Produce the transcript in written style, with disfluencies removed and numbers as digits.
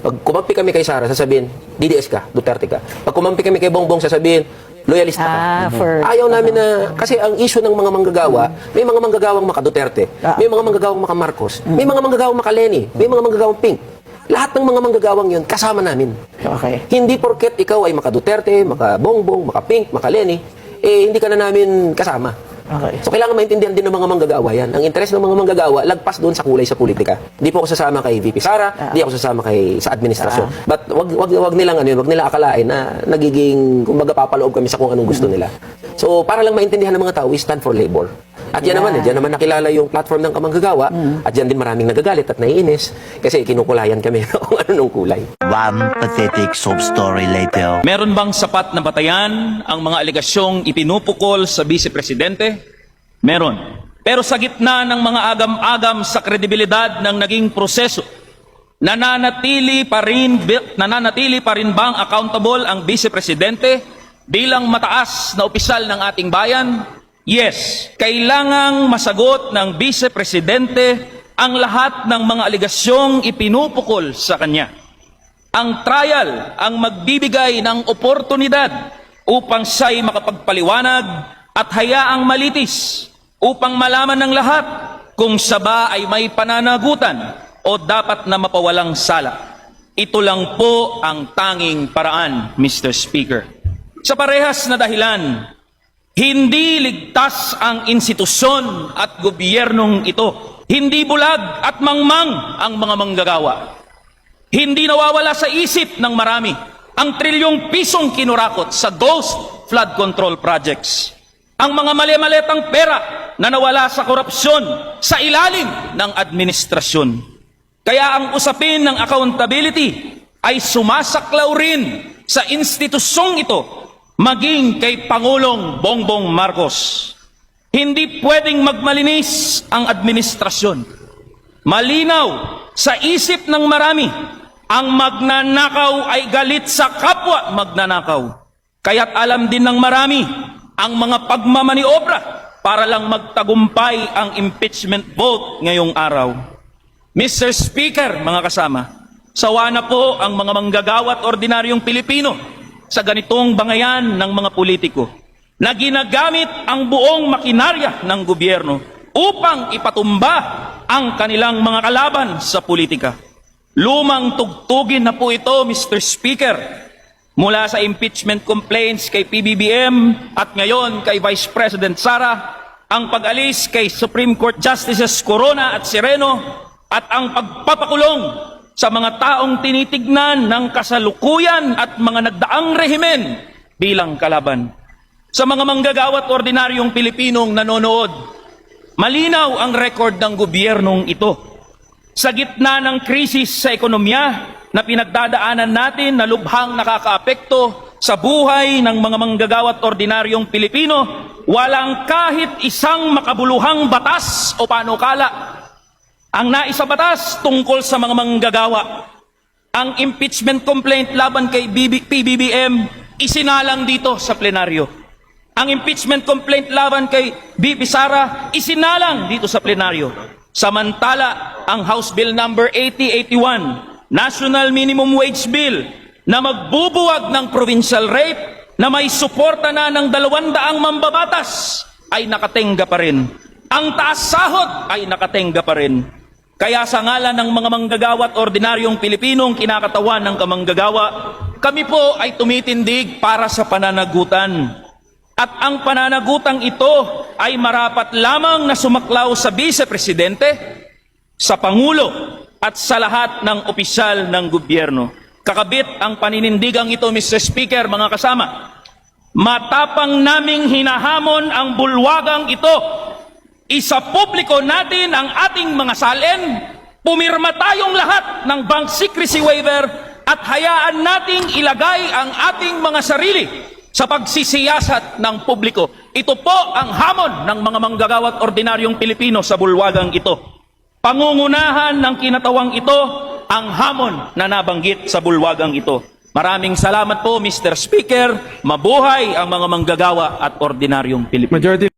Pag kumampi kami kay Sara, sasabihin, DDS ka, Duterte ka. Pag kumampi kami kay Bongbong, sasabihin, loyalista ka. Ayaw namin na, kasi ang issue ng mga manggagawa, may mga manggagawang maka-Duterte, may mga manggagawang maka-Marcos, may mga manggagawang maka-Lenny, may mga manggagawang Pink. Lahat ng mga manggagawang yun, kasama namin. Okay. Hindi porket ikaw ay maka-Duterte, maka-Bongbong, maka-Pink, maka-Lenny, hindi ka na namin kasama. Okay. So, kailangan maintindihan din ng mga manggagawa yan. Ang interes ng mga manggagawa, lagpas doon sa kulay sa politika. Hindi po ako sasama kay VP Sara, hindi ako sasama sa administrasyon. But wag nilang wag nila akalain na nagiging, kumbaga, papaloob kami sa kung anong gusto nila. So, para lang maintindihan ng mga tao, we stand for labor. At yan naman, diyan naman nakilala yung platform ng kamanggagawa, at diyan din maraming nagagalit at naiinis kasi kinukulayan kami kung ano nung kulay. One pathetic sob story later. Meron bang sapat na batayan ang mga aligasyong ipinupukol sa Vice Presidente? Meron. Pero sa gitna ng mga agam-agam sa kredibilidad ng naging proseso, nananatili pa rin bang accountable ang Vice Presidente bilang mataas na opisyal ng ating bayan? Yes, kailangang masagot ng Vice Presidente ang lahat ng mga aligasyong ipinupukol sa kanya. Ang trial ang magbibigay ng oportunidad upang siya'y makapagpaliwanag at hayaang malitis upang malaman ng lahat kung siya ba ay may pananagutan o dapat na mapawalang sala. Ito lang po ang tanging paraan, Mr. Speaker. Sa parehas na dahilan, hindi ligtas ang institusyon at gobyernong ito. Hindi bulag at mangmang ang mga manggagawa. Hindi nawawala sa isip ng marami ang trilyong pisong kinurakot sa ghost flood control projects. Ang mga mali-maletang pera na nawala sa korupsyon sa ilalim ng administrasyon. Kaya ang usapin ng accountability ay sumasaklaw rin sa institusyong ito, maging kay Pangulong Bongbong Marcos. Hindi pwedeng magmalinis ang administrasyon. Malinaw sa isip ng marami, ang magnanakaw ay galit sa kapwa magnanakaw. Kaya't alam din ng marami ang mga pagmamaniobra para lang magtagumpay ang impeachment vote ngayong araw. Mr. Speaker, mga kasama, sawa na po ang mga manggagawa at ordinaryong Pilipino sa ganitong bangayan ng mga politiko na ginagamit ang buong makinarya ng gobyerno upang ipatumba ang kanilang mga kalaban sa politika. Lumang tugtugin na po ito, Mr. Speaker, mula sa impeachment complaints kay PBBM at ngayon kay Vice President Sara, ang pag-alis kay Supreme Court Justices Corona at Sereno at ang pagpapakulong sa mga taong tinitignan ng kasalukuyan at mga nagdaang rehimen bilang kalaban. Sa mga manggagawa at ordinaryong Pilipinong nanonood, malinaw ang record ng gobyernong ito. Sa gitna ng krisis sa ekonomiya na pinagdadaanan natin na lubhang nakakaapekto sa buhay ng mga manggagawa at ordinaryong Pilipino, walang kahit isang makabuluhang batas o panukala ang naisabatas tungkol sa mga manggagawa. Ang impeachment complaint laban kay PBBM isinalang dito sa plenaryo. Ang impeachment complaint laban kay VP Sara isinalang dito sa plenaryo. Samantala, ang House Bill number 8081, National Minimum Wage Bill, na magbubuwag ng provincial rape, na may suporta na ng 200 mambabatas, ay nakatenga pa rin. Ang taas sahod ay nakatenga pa rin. Kaya sa ngalan ng mga manggagawa at ordinaryong Pilipinong kinakatawan ng kamanggagawa, kami po ay tumitindig para sa pananagutan. At ang pananagutang ito ay marapat lamang na sumaklaw sa Vice Presidente, sa Pangulo at sa lahat ng opisyal ng gobyerno. Kakabit ang paninindigang ito, Mr. Speaker, mga kasama. Matapang naming hinahamon ang bulwagang ito. Isa publiko natin ang ating mga salin, pumirma tayong lahat ng bank secrecy waiver at hayaan nating ilagay ang ating mga sarili sa pagsisiyasat ng publiko. Ito po ang hamon ng mga manggagawa at ordinaryong Pilipino sa bulwagang ito. Pangungunahan ng kinatawang ito ang hamon na nabanggit sa bulwagang ito. Maraming salamat po, Mr. Speaker. Mabuhay ang mga manggagawa at ordinaryong Pilipino.